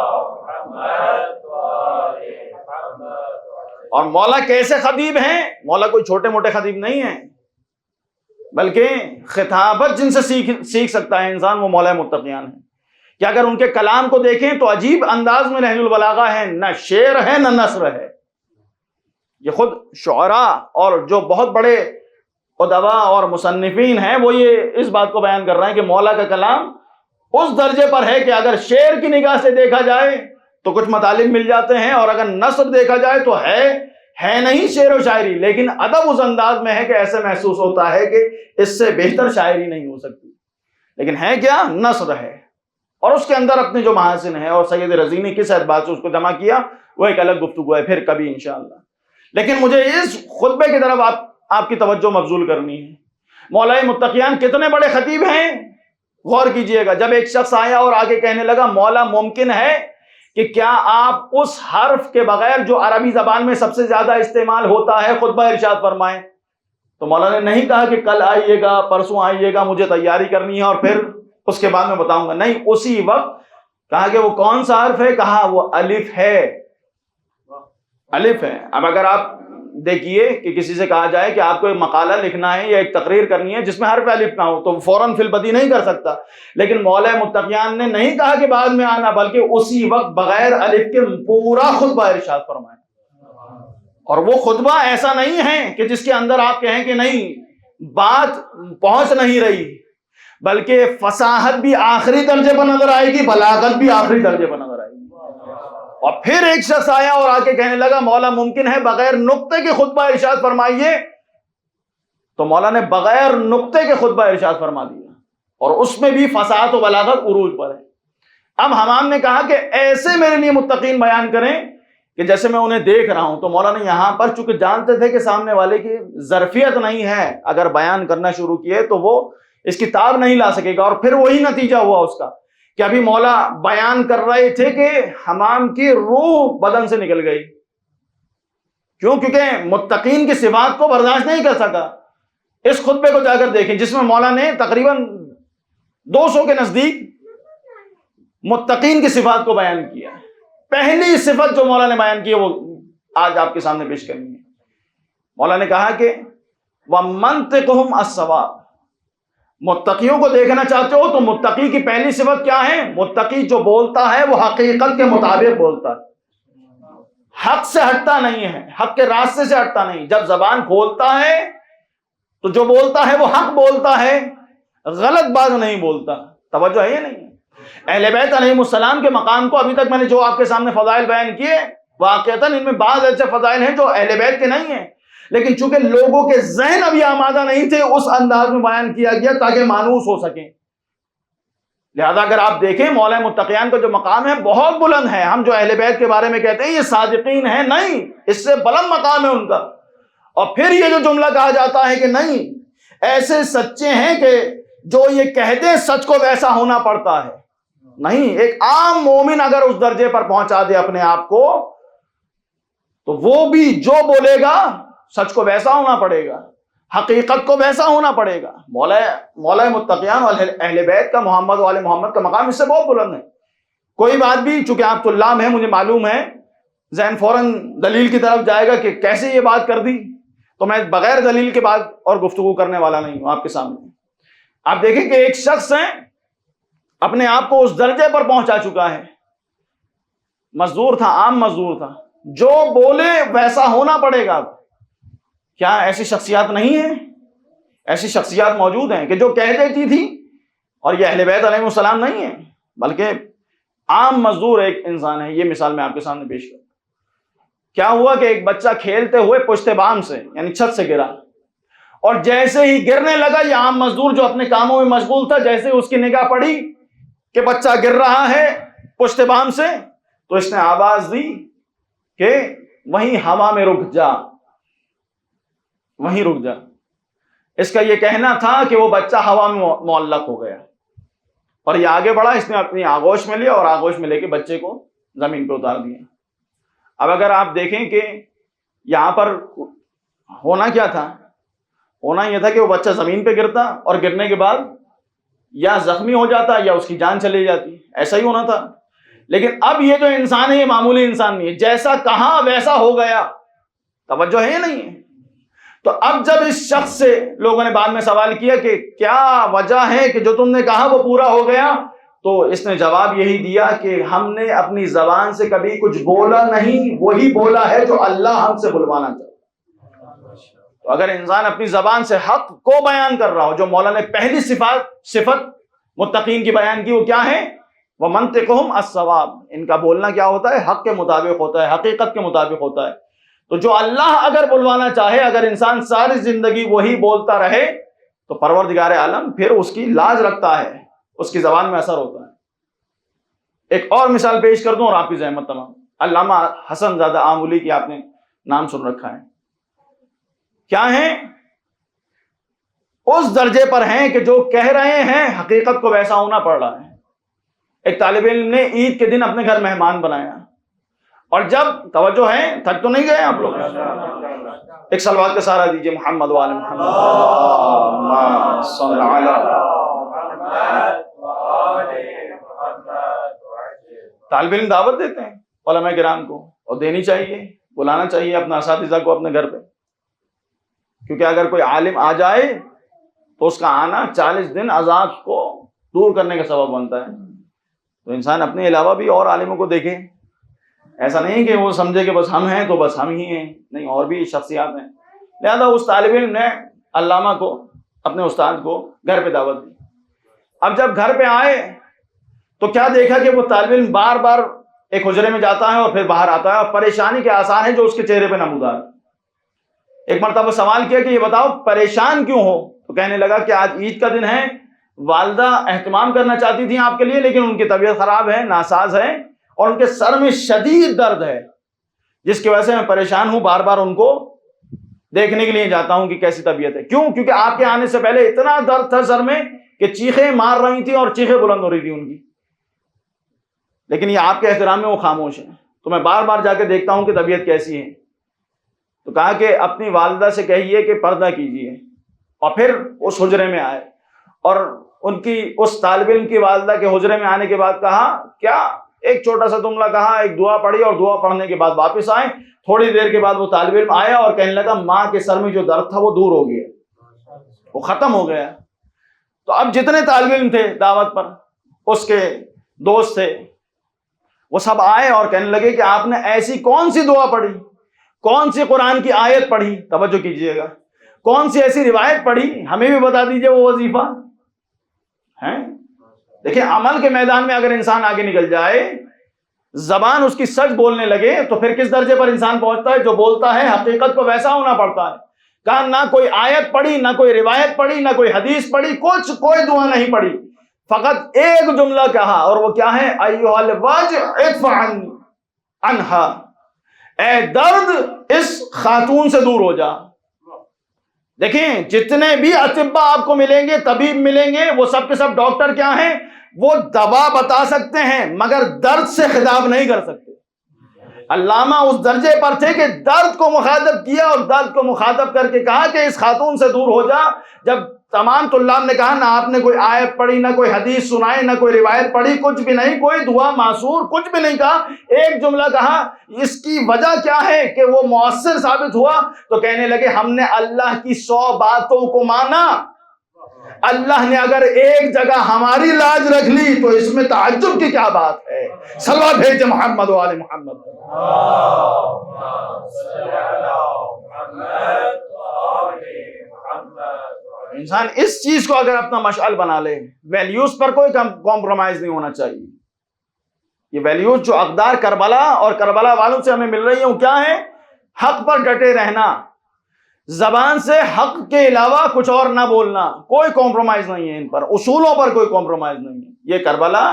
اور مولا کیسے خطیب ہیں؟ مولا کوئی چھوٹے موٹے خطیب نہیں ہیں، بلکہ خطابت جن سے سیکھ سکتا ہے انسان وہ مولا متقیان ہیں. کہ اگر ان کے کلام کو دیکھیں تو عجیب انداز میں نہج البلاغہ ہے، نہ شعر ہے نہ نثر ہے. یہ خود شعراء اور جو بہت بڑے ادبا اور مصنفین ہیں وہ یہ اس بات کو بیان کر رہے ہیں کہ مولا کا کلام اس درجے پر ہے کہ اگر شعر کی نگاہ سے دیکھا جائے تو کچھ مطالب مل جاتے ہیں، اور اگر نثر دیکھا جائے تو ہے نہیں شعر و شاعری، لیکن ادب اس انداز میں ہے کہ ایسے محسوس ہوتا ہے کہ اس سے بہتر شاعری نہیں ہو سکتی. لیکن ہے کیا؟ نثر ہے، اور اس کے اندر اپنے جو محاسن ہے، اور سید رضی نے کس اعتبار سے اس کو جمع کیا وہ ایک الگ گفتگو ہے، پھر کبھی انشاءاللہ. لیکن مجھے اس خطبے کی طرف آپ کی توجہ مبذول کرنی ہے. مولا متقیان کتنے بڑے خطیب ہیں، غور کیجئے گا. جب ایک شخص آیا اور آگے کہنے لگا مولا ممکن ہے کہ کیا آپ اس حرف کے بغیر جو عربی زبان میں سب سے زیادہ استعمال ہوتا ہے خطبہ ارشاد فرمائیں؟ تو مولا نے نہیں کہا کہ کل آئیے گا، پرسوں آئیے گا، مجھے تیاری کرنی ہے اور پھر اس کے بعد میں بتاؤں گا. نہیں، اسی وقت کہا کہ وہ کون سا حرف ہے؟ کہا وہ الف ہے. الف ہے. اب اگر آپ دیکھیے کہ کسی سے کہا جائے کہ آپ کو ایک مقالہ لکھنا ہے یا ایک تقریر کرنی ہے جس میں حرف الف نہ ہو تو فوراً فی البدیہہ نہیں کر سکتا. لیکن مولا متقیان نے نہیں کہا کہ بعد میں آنا، بلکہ اسی وقت بغیر الف کے پورا خطبہ ارشاد فرمایا. اور وہ خطبہ ایسا نہیں ہے کہ جس کے اندر آپ کہیں کہ نہیں بات پہنچ نہیں رہی، بلکہ فصاحت بھی آخری درجے پر نظر آئے گی، بلاغت بھی آخری درجے پر نظر آئے گی. اور پھر ایک شخص آیا اور آ کے کہنے لگا مولا ممکن ہے بغیر نقطے کے خطبہ ارشاد فرمائیے. تو مولا نے بغیر نقطے کے خطبہ ارشاد فرما دیا، اور اس میں بھی فصاحت و بلاغت عروج پر ہے. اب حمام نے کہا کہ ایسے میرے لیے متقین بیان کریں کہ جیسے میں انہیں دیکھ رہا ہوں. تو مولا نے یہاں پر چونکہ جانتے تھے کہ سامنے والے کی ظرفیت نہیں ہے، اگر بیان کرنا شروع کیے تو وہ اس کی تاب نہیں لا سکے گا. اور پھر وہی نتیجہ ہوا اس کا کہ ابھی مولا بیان کر رہے تھے کہ حمام کی روح بدن سے نکل گئی. کیوں؟ کیونکہ متقین کی صفات کو برداشت نہیں کر سکا. اس خطبے کو جا کر دیکھیں جس میں مولا نے تقریباً 200 کے نزدیک متقین کی صفات کو بیان کیا. پہلی صفت جو مولا نے بیان کی وہ آج آپ کے سامنے پیش کرنی ہے. مولا نے کہا کہ وَمَنْطِقُهُمْ الصَّوَابُ. متقیوں کو دیکھنا چاہتے ہو تو متقی کی پہلی صفت کیا ہے؟ متقی جو بولتا ہے وہ حقیقت کے مطابق بولتا ہے، حق سے ہٹتا نہیں ہے، حق کے راستے سے ہٹتا نہیں. جب زبان کھولتا ہے تو جو بولتا ہے وہ حق بولتا ہے، غلط بات نہیں بولتا. توجہ ہے یہ نہیں؟ اہل بیت علیہ السلام کے مقام کو ابھی تک میں نے جو آپ کے سامنے فضائل بیان کیے واقعتاً ان میں بعض ایسے فضائل ہیں جو اہل بیت کے نہیں ہیں، لیکن چونکہ لوگوں کے ذہن ابھی آمادہ نہیں تھے اس انداز میں بیان کیا گیا تاکہ مانوس ہو سکیں. لہذا اگر آپ دیکھیں مولا متقیان کا جو مقام ہے بہت بلند ہے. ہم جو اہل بیت کے بارے میں کہتے ہیں یہ صادقین ہیں، نہیں، اس سے بلند مقام ہے ان کا. اور پھر یہ جو جملہ کہا جاتا ہے کہ نہیں، ایسے سچے ہیں کہ جو یہ کہہ دیں سچ کو ویسا ہونا پڑتا ہے. نہیں، ایک عام مومن اگر اس درجے پر پہنچا دے اپنے آپ کو تو وہ بھی جو بولے گا سچ کو ویسا ہونا پڑے گا، حقیقت کو ویسا ہونا پڑے گا. مولا متقیان اور اہل بیت کا، محمد وال محمد کا مقام اس سے بہت بلند ہے. کوئی بات بھی، چونکہ آپ طلاب ہیں مجھے معلوم ہے، ذہن فوراً دلیل کی طرف جائے گا کہ کیسے یہ بات کر دی، تو میں بغیر دلیل کے بعد اور گفتگو کرنے والا نہیں ہوں آپ کے سامنے. آپ دیکھیں کہ ایک شخص ہے اپنے آپ کو اس درجے پر پہنچا چکا ہے، مزدور تھا، عام مزدور تھا، جو بولے ویسا ہونا پڑے گا. کیا ایسی شخصیات نہیں ہیں؟ ایسی شخصیات موجود ہیں کہ جو کہہ دیتی تھی. اور یہ اہل بیت علیہ السلام نہیں ہیں، بلکہ عام مزدور ایک انسان ہے. یہ مثال میں آپ کے سامنے پیش کروں. کیا ہوا کہ ایک بچہ کھیلتے ہوئے پشت بام سے یعنی چھت سے گرا، اور جیسے ہی گرنے لگا یہ عام مزدور جو اپنے کاموں میں مشغول تھا، جیسے اس کی نگاہ پڑی کہ بچہ گر رہا ہے پشت بام سے، تو اس نے آواز دی کہ وہیں ہوا میں رک جا، وہیں رک جا. اس کا یہ کہنا تھا کہ وہ بچہ ہوا میں معلق ہو گیا، اور یہ آگے بڑھا، اس نے اپنی آغوش میں لیا اور آغوش میں لے کے بچے کو زمین پہ اتار دیا. اب اگر آپ دیکھیں کہ یہاں پر ہونا کیا تھا، ہونا یہ تھا کہ وہ بچہ زمین پہ گرتا اور گرنے کے بعد یا زخمی ہو جاتا یا اس کی جان چلی جاتی، ایسا ہی ہونا تھا. لیکن اب یہ جو انسان ہے یہ معمولی انسان نہیں ہے، جیسا کہا ویسا ہو گیا. توجہ ہے یا نہیں ہے؟ تو اب جب اس شخص سے لوگوں نے بعد میں سوال کیا کہ کیا وجہ ہے کہ جو تم نے کہا وہ پورا ہو گیا، تو اس نے جواب یہی دیا کہ ہم نے اپنی زبان سے کبھی کچھ بولا نہیں، وہی بولا ہے جو اللہ ہم سے بلوانا چاہتا. تو اگر انسان اپنی زبان سے حق کو بیان کر رہا ہو، جو مولا نے پہلی صفت متقین کی بیان کی، وہ کیا ہے؟ وَمَنْطِقُهُمْ الصَّوَابُ. ان کا بولنا کیا ہوتا ہے؟ حق کے مطابق ہوتا ہے، حقیقت کے مطابق ہوتا ہے. تو جو اللہ اگر بلوانا چاہے، اگر انسان ساری زندگی وہی بولتا رہے تو پروردگار عالم پھر اس کی لاج رکھتا ہے، اس کی زبان میں اثر ہوتا ہے. ایک اور مثال پیش کر دوں اور آپ کی زحمت تمام. علامہ حسن زادہ آمولی کی آپ نے نام سن رکھا ہے. کیا ہیں؟ اس درجے پر ہیں کہ جو کہہ رہے ہیں حقیقت کو ویسا ہونا پڑ رہا ہے. ایک طالب علم نے عید کے دن اپنے گھر مہمان بنایا، اور جب توجہ ہے، تھک تو نہیں گئے آپ لوگ؟ ایک صلوات کا سہارا دیجئے محمد وآل محمد. اللہم صل علی. طالب علم دعوت دیتے ہیں علماء کرام کو، اور دینی چاہیے، بلانا چاہیے اپنا اساتذہ کو اپنے گھر پہ، کیونکہ اگر کوئی عالم آ جائے تو اس کا آنا 40 دن عذاب کو دور کرنے کا سبب بنتا ہے. تو انسان اپنے علاوہ بھی اور عالموں کو دیکھے. ایسا نہیں کہ وہ سمجھے کہ بس ہم ہیں تو بس ہم ہی ہیں، نہیں، اور بھی شخصیات ہیں. لہذا اس طالب علم نے علامہ کو، اپنے استاد کو گھر پہ دعوت دی. اب جب گھر پہ آئے تو کیا دیکھا کہ وہ طالب علم بار بار ایک حجرے میں جاتا ہے اور پھر باہر آتا ہے، اور پریشانی کے آثار ہیں جو اس کے چہرے پہ نمودار. ایک مرتبہ سوال کیا کہ یہ بتاؤ پریشان کیوں ہو؟ تو کہنے لگا کہ آج عید کا دن ہے، والدہ اہتمام کرنا چاہتی تھیں آپ کے لیے، لیکن ان کی طبیعت خراب ہے، ناساز ہے، اور ان کے سر میں شدید درد ہے، جس کی وجہ سے میں پریشان ہوں، بار بار ان کو دیکھنے کے لیے جاتا ہوں کہ کیسی طبیعت ہے. کیوں؟ کیونکہ آپ کے آنے سے پہلے اتنا درد تھا سر میں کہ چیخیں مار رہی تھی اور چیخیں بلند ہو رہی تھی ان کی، لیکن یہ آپ کے احترام میں وہ خاموش ہیں، تو میں بار بار جا کے دیکھتا ہوں کہ طبیعت کیسی ہے. تو کہا کہ اپنی والدہ سے کہیے کہ پردہ کیجیے. اور پھر اس حجرے میں آئے، اور ان کی اس طالب علم کی والدہ کے حجرے میں آنے کے بعد کہا کیا، ایک چھوٹا سا جملہ کہا، ایک دعا پڑھی، اور دعا پڑھنے کے بعد واپس آئے. تھوڑی دیر کے بعد وہ طالب علم آیا اور کہنے لگا ماں کے سر میں جو درد تھا وہ دور ہو گیا، وہ ختم ہو گیا. تو اب جتنے طالب علم تھے دعوت پر، اس کے دوست تھے، وہ سب آئے اور کہنے لگے کہ آپ نے ایسی کون سی دعا پڑھی، کون سی قرآن کی آیت پڑھی، توجہ کیجئے گا، کون سی ایسی روایت پڑھی، ہمیں بھی بتا دیجئے وہ وظیفہ ہے. دیکھیں عمل کے میدان میں اگر انسان آگے نکل جائے، زبان اس کی سچ بولنے لگے، تو پھر کس درجے پر انسان پہنچتا ہے؟ جو بولتا ہے حقیقت کو ویسا ہونا پڑتا ہے. کہا نہ کوئی آیت پڑھی، نہ کوئی روایت پڑھی، نہ کوئی حدیث پڑھی، کوئی دعا نہیں پڑھی، فقط ایک جملہ کہا، اور وہ کیا ہے؟ ایھا الوجع ادفع عنہا، اے درد اس خاتون سے دور ہو جا۔ دیکھیں جتنے بھی اطباء آپ کو ملیں گے، طبیب ملیں گے، وہ سب کے سب ڈاکٹر کیا ہیں؟ وہ دوا بتا سکتے ہیں مگر درد سے خطاب نہیں کر سکتے۔ علامہ اس درجے پر تھے کہ درد کو مخاطب کیا، اور درد کو مخاطب کر کے کہا کہ اس خاتون سے دور ہو جا۔ جب تمام طلاب نے کہا، نہ آپ نے کوئی آیت پڑھی، نہ کوئی حدیث سنائی، نہ کوئی روایت پڑھی، کچھ بھی نہیں، کوئی دعا معصور کچھ بھی نہیں کہا، ایک جملہ کہا، اس کی وجہ کیا ہے کہ وہ مؤثر ثابت ہوا؟ تو کہنے لگے ہم نے اللہ کی 100 باتوں کو مانا، اللہ نے اگر ایک جگہ ہماری لاج رکھ لی تو اس میں تعجب کی کیا بات ہے؟ صلوات بھیجے محمد و آل محمد۔ انسان اس چیز کو اگر اپنا مشعل بنا لے، ویلیوز پر کوئی کمپرومائز نہیں ہونا چاہیے۔ یہ ویلیوز جو اقدار کربلا اور کربلا والوں سے ہمیں مل رہی ہیں وہ کیا ہے؟ حق پر ڈٹے رہنا، زبان سے حق کے علاوہ کچھ اور نہ بولنا، کوئی کمپرومائز نہیں ہے ان پر، اصولوں پر کوئی کمپرومائز نہیں ہے۔ یہ کربلا،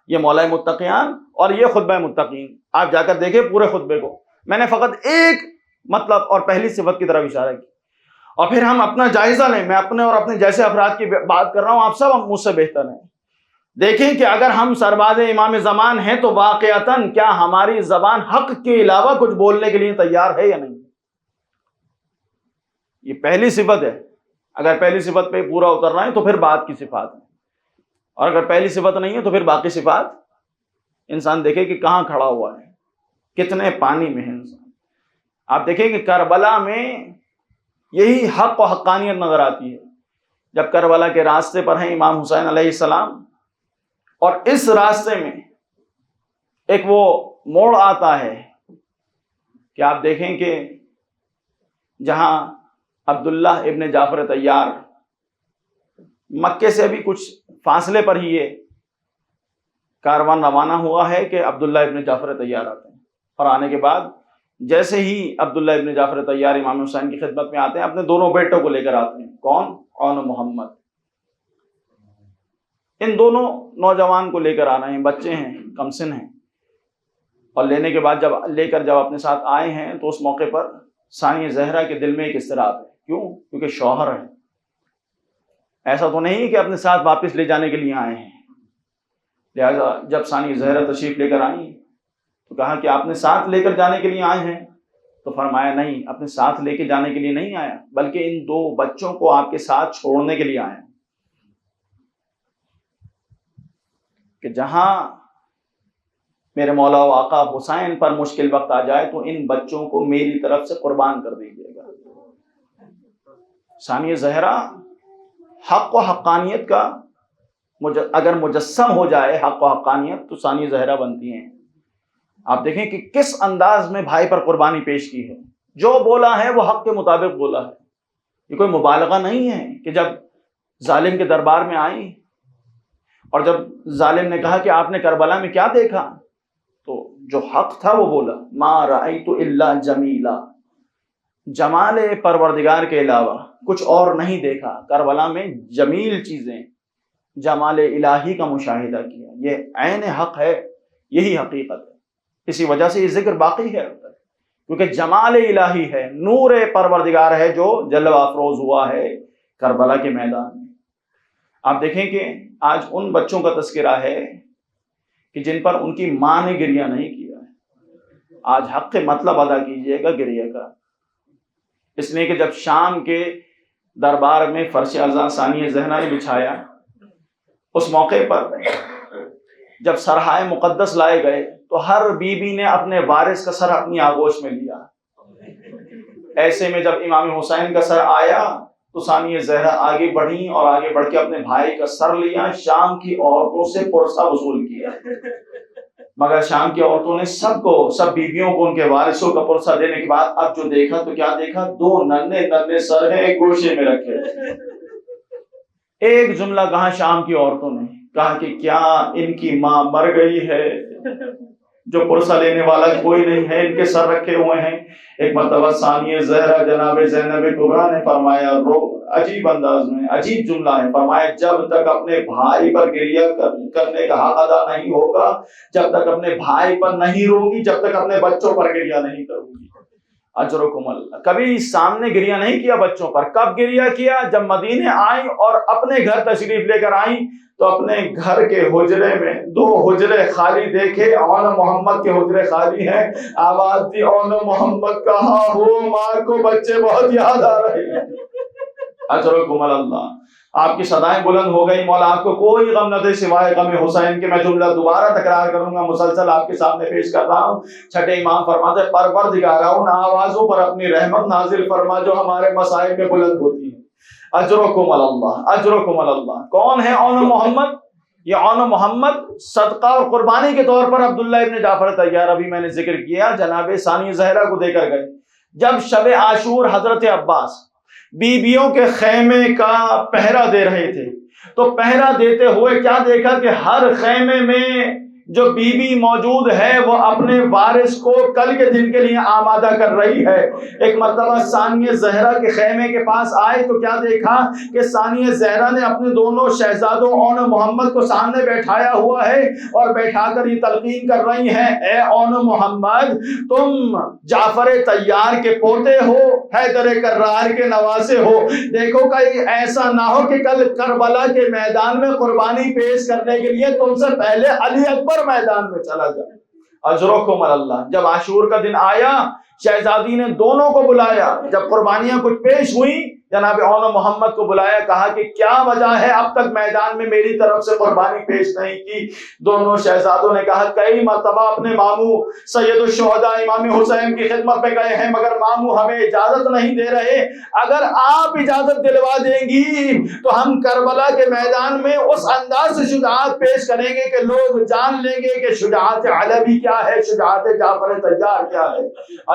یہ مولا متقیان اور یہ خطبہ متقین، آپ جا کر دیکھیں پورے خطبے کو، میں نے فقط ایک مطلب اور پہلی صفت کی طرف اشارہ کیا، اور پھر ہم اپنا جائزہ لیں۔ میں اپنے اور اپنے جیسے افراد کی بات کر رہا ہوں، آپ سب مجھ سے بہتر ہیں۔ دیکھیں کہ اگر ہم سرباز امام زمان ہیں تو واقعتاً کیا ہماری زبان حق کے علاوہ کچھ بولنے کے لیے تیار ہے یا نہیں؟ یہ پہلی صفت ہے۔ اگر پہلی صفت پہ پورا اترنا ہے تو پھر بعد کی صفات ہے، اور اگر پہلی صفت نہیں ہے تو پھر باقی صفات انسان دیکھے کہ کہاں کھڑا ہوا ہے، کتنے پانی میں ہے انسان۔ آپ دیکھیں کہ کربلا میں یہی حق و حقانیت نظر آتی ہے، جب کربلا کے راستے پر ہیں امام حسین علیہ السلام، اور اس راستے میں ایک وہ موڑ آتا ہے کہ آپ دیکھیں کہ جہاں عبداللہ ابن جعفر طیار، مکے سے بھی کچھ فاصلے پر ہی یہ کاروان روانہ ہوا ہے کہ عبداللہ ابن جعفر طیار آتے ہیں، اور آنے کے بعد جیسے ہی عبداللہ ابن جعفر طیار امام حسین کی خدمت میں آتے ہیں، اپنے دونوں بیٹوں کو لے کر آتے ہیں۔ کون؟ عون و محمد۔ ان دونوں نوجوان کو لے کر آ رہے ہیں، بچے ہیں، کم سن ہیں، اور لینے کے بعد جب اپنے ساتھ آئے ہیں تو اس موقع پر ثانیہ زہرا کے دل میں ایک اضطراب ہے۔ کیوں؟ کیونکہ شوہر ہے، ایسا تو نہیں کہ اپنے ساتھ واپس لے جانے کے لیے آئے ہیں۔ لہٰذا جب ثانیہ زہرا تشریف لے کر آئیں تو کہا کہ آپ نے ساتھ لے کر جانے کے لیے آئے ہیں؟ تو فرمایا نہیں، اپنے ساتھ لے کے جانے کے لیے نہیں آیا، بلکہ ان 2 بچوں کو آپ کے ساتھ چھوڑنے کے لیے آیا، کہ جہاں میرے مولا و آقا حسین پر مشکل وقت آ جائے تو ان بچوں کو میری طرف سے قربان کر دیجیے گا۔ ثانیہ زہرا حق و حقانیت کا اگر مجسم ہو جائے حق و حقانیت تو ثانیہ زہرا بنتی ہیں۔ آپ دیکھیں کہ کس انداز میں بھائی پر قربانی پیش کی ہے، جو بولا ہے وہ حق کے مطابق بولا ہے۔ یہ کوئی مبالغہ نہیں ہے کہ جب ظالم کے دربار میں آئی اور جب ظالم نے کہا کہ آپ نے کربلا میں کیا دیکھا، تو جو حق تھا وہ بولا، ما رأیت الا جمیلا، جمال پروردگار کے علاوہ کچھ اور نہیں دیکھا، کربلا میں جمیل چیزیں، جمال الہی کا مشاہدہ کیا۔ یہ عین حق ہے، یہی حقیقت ہے، اسی وجہ سے یہ ذکر باقی ہے، کیونکہ جمال الہی ہے، نور پروردگار ہے جو جلوہ افروز ہوا ہے کربلا کے میدان میں۔ آپ دیکھیں کہ آج ان بچوں کا تذکرہ ہے کہ جن پر ان کی ماں نے گریہ نہیں کیا ہے۔ آج حق کے مطلب ادا کیجئے گا گریہ کا، اس لیے کہ جب شام کے دربار میں فرش عزا ثانیہ زہرا نے بچھایا، اس موقع پر جب سرہائے مقدس لائے گئے تو ہر بیوی نے اپنے وارث کا سر اپنی آغوش میں لیا۔ ایسے میں جب امام حسین کا سر آیا تو ثانیہ زہرا آگے بڑھی اور آگے بڑھ کے اپنے بھائی کا سر لیا، شام کی عورتوں سے پرسہ وصول کیا، مگر شام کی عورتوں نے سب بیویوں کو ان کے وارثوں کا پرسہ دینے کے بعد اب جو دیکھا تو کیا دیکھا؟ 2 ننھے سر ہیں گوشے میں رکھے۔ ایک جملہ کہا شام کی عورتوں نے، کہا کہ کیا ان کی ماں مر گئی ہے؟ جو پرسہ لینے والا کوئی نہیں ہے، ان کے سر رکھے ہوئے ہیں۔ ایک مرتبہ ثانیہ زہرا جناب زینب کبریٰ نے فرمایا، عجیب انداز میں عجیب جملہ ہے، فرمایا جب تک اپنے بھائی پر گریہ کرنے کا حق ادا نہیں ہوگا، جب تک اپنے بھائی پر نہیں روگی، جب تک اپنے بچوں پر گریہ نہیں کروں گی۔ اجرکم اللہ۔ کبھی سامنے گریہ نہیں کیا بچوں پر، کب گریہ کیا؟ جب مدینے آئیں اور اپنے گھر تشریف لے کر آئیں تو اپنے گھر کے حجرے میں 2 حجرے خالی دیکھے، اون محمد کے حجرے خالی ہیں، آواز دی اون محمد کہاں ہو، ماں کو بچے بہت یاد آ رہے ہیں۔ اجرکم اللہ۔ آپ کی صدائیں بلند ہو گئی، مولا آپ کو کوئی غم نہ دے سوائے غم حسین کے۔ میں جملہ دوبارہ تکرار کروں گا، مسلسل آپ کے سامنے پیش کر رہا ہوں۔ چھٹے امام فرماتے ہیں، پروردگارا ان آوازوں پر اپنی رحمت نازل فرما جو ہمارے مسائل میں بلند ہوتی ہیں۔ اجرکم اللہ، اجرکم اللہ۔ کون ہے اون محمد؟ یہ اون محمد صدقہ اور قربانی کے طور پر عبداللہ ابن جعفر طیار، ابھی میں نے ذکر کیا، جناب ثانیہ زہرا کو دے کر گئے۔ جب شب عاشور حضرت عباس بیویوں کے خیمے کا پہرا دے رہے تھے تو پہرا دیتے ہوئے کیا دیکھا کہ ہر خیمے میں جو بیوی موجود ہے وہ اپنے وارث کو کل کے دن کے لیے آمادہ کر رہی ہے۔ ایک مرتبہ ثانیہ زہرا کے خیمے کے پاس آئے تو کیا دیکھا کہ ثانیہ زہرا نے اپنے دونوں شہزادوں اون محمد کو سامنے بیٹھایا ہوا ہے اور بیٹھا کر یہ تلقین کر رہی ہیں، اے اون محمد تم جعفر طیار کے پوتے ہو، حیدر کرار کے نواسے ہو، دیکھو کہیں ایسا نہ ہو کہ کل کربلا کے میدان میں قربانی پیش کرنے کے لیے تم سے پہلے علی اکبر میدان میں چلا جائے۔ اجرکم اللہ۔ جب عاشور کا دن آیا، شہزادی نے دونوں کو بلایا، جب قربانیاں کچھ پیش ہوئی جناب اون محمد کو بلایا، کہا کہ کیا وجہ ہے اب تک میدان میں میری طرف سے قربانی پیش نہیں کی؟ دونوں شہزادوں نے کہا کئی مرتبہ اپنے ماموں سید الشہداء امام حسین کی خدمت میں گئے ہیں مگر ماموں ہمیں اجازت نہیں دے رہے، اگر آپ اجازت دلوا دیں گی تو ہم کربلا کے میدان میں اس انداز سے شجاعت پیش کریں گے کہ لوگ جان لیں گے کہ شجاعت علوی کیا ہے، شجاعت جعفر طیار کیا ہے۔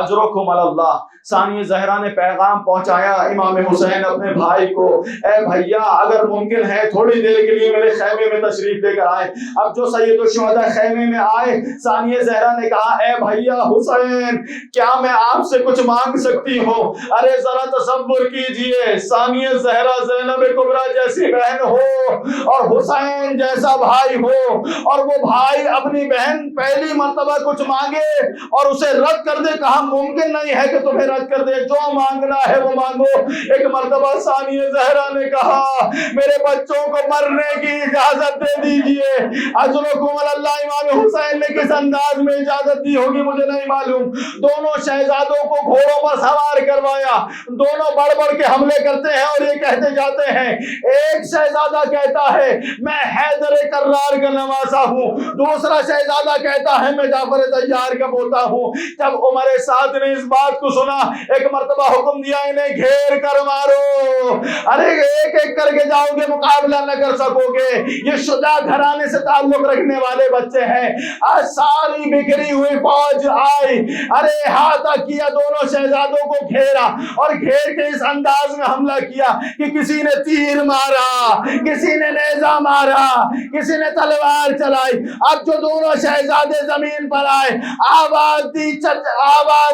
اجرکم اللہ۔ ثانیہ زہرا نے پیغام پہنچایا امام حسین اپنے بھائی کو، اے بھیا اگر ممکن ہے تھوڑی دیر کے لیے میرے خیمے میں تشریف لے کر آئے۔ اب جو سید الشہداء خیمے میں آئے، ثانیہ زہرا نے کہا اے بھیا حسین کیا میں آپ سے کچھ مانگ سکتی ہوں؟ ارے ذرا تصور کیجئے، ثانیہ زہرا زینب کبریٰ جیسی بہن ہو اور حسین جیسا بھائی ہو، اور وہ بھائی اپنی بہن پہلی مرتبہ کچھ مانگے اور اسے رد کر دے، کہا ممکن نہیں ہے کہ تمہیں رد کر دے، جو مانگنا ہے وہ مانگو۔ ایک مرتبہ ثانیہ زہرا نے کہا میرے بچوں کو مرنے کی اجازت دے دیجئے۔ اجرکم اللہ۔ امام حسین نے کس انداز میں اجازت دی ہوگی مجھے نہیں معلوم، دونوں شہزادوں کو گھوڑوں پر سوار کروایا، دونوں بڑھ بڑھ کے حملے کرتے ہیں اور یہ کہتے جاتے ہیں، ایک شہزادہ کہتا ہے میں حیدر کرار کا نواسا ہوں، دوسرا شہزادہ کہتا ہے میں جعفر طیار کا پوتا ہوں۔ جب عمر سعد نے اس بات کو سنا، ایک مرتبہ حکم دیا انہیں گھیر کر مارو، ارے ایک ایک کر کے جاؤ گے مقابلہ نہ کر سکو گے، یہ شجاع گھرانے سے تعلق رکھنے والے بچے ہیں۔ آج ساری بکھری ہوئی فوج آئی، ارے احاطہ کیا، دونوں شہزادوں کو گھیرا اور گھیر کے اس انداز میں حملہ کیا کہ کسی نے تیر مارا، کسی نے نیزہ مارا، کسی نے تلوار چلائی۔ اب جو دونوں شہزادے زمین پر آئے، آواز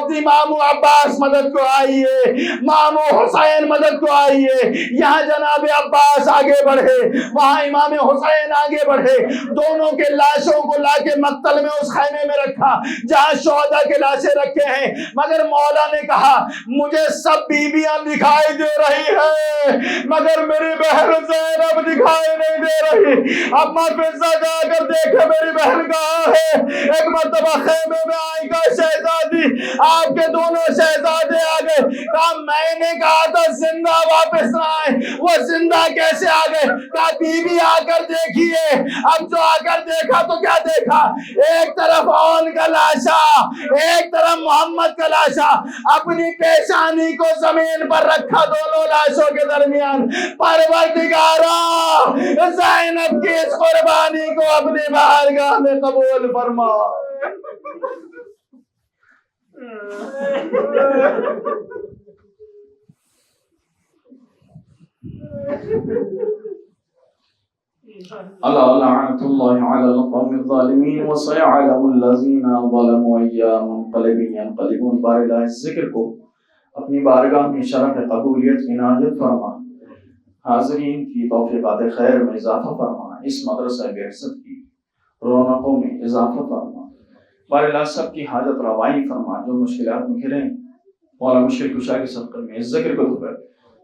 دی مامو عباس مدد کو آئیے، مامو حسین مدد کو آئیے۔ یہاں جناب عباس آگے بڑھے، وہاں امام حسین آگے بڑھے، دونوں کے لاشوں کو لا کے مقتل میں اس خیمے میں رکھا جہاں شہداء کے لاشیں رکھے ہیں، مگر مولا نے کہا مجھے سب بیویاں دکھائی دے رہی ہے مگر میری بہن زینب دکھائی نہیں دے رہی۔ اب ماں فضہ جا کر دیکھے میری بہن کہاں ہے۔ ایک مرتبہ خیمے میں آئی کا شہزادی، آپ کے دونوں شہزادے آ گئے، کہا میں نے کہا تھا زندہ واپس نہ آئے، وہ زندہ کیسے آ گئے؟ کہا بیوی آ کر دیکھیے۔ اب جو آ کر دیکھا تو کیا دیکھا؟ ایک طرف اون کا لاشا، ایک طرف محمد کا لاشا، اپنی پیشانی کو زمین پر رکھا دونوں لاشوں کے درمیان۔ پروردگارا زینب کی اس قربانی کو اپنی بارگاہ میں قبول فرما۔ ألا لعنة الله على القوم الظالمين وسيعلم الذين ظلموا أي منقلب ينقلبون. بار الہ اس ذکر کو اپنی بارگاہ میں شرف قبولیت عنایت فرما، حاضرین کی توفیقات خیر میں اضافہ فرما، اس مدرسہ بعثت کی رونقوں میں اضافہ فرما. بار الہ سب کی حاجت روائی فرما، جو مشکلات میں گھرے مولا مشکل کشا کے صدقے میں اس ذکر کو دو کر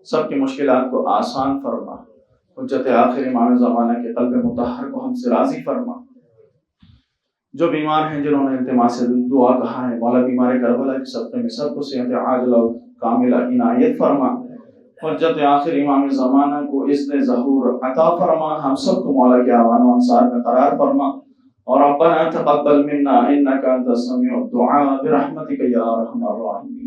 سب کی مشکلات کو آسان فرما. حجت آخر امام زمانہ کے قلب مطہر کو ہم سے راضی فرما. جو بیمار ہیں جنہوں نے التماس دعا کہا ہے، مولا بیمار کربلا کے صدقے میں سب کو صحت عاجلہ و کاملہ عنایت فرما. حجت آخر امام زمانہ کو اذن ظہور عطا فرما. ہم سب کو مولا کے اعوان و انصار میں قرار فرما. اور ربنا تقبل منا انک انت السمیع الدعاء برحمتک یا ارحم الراحمین.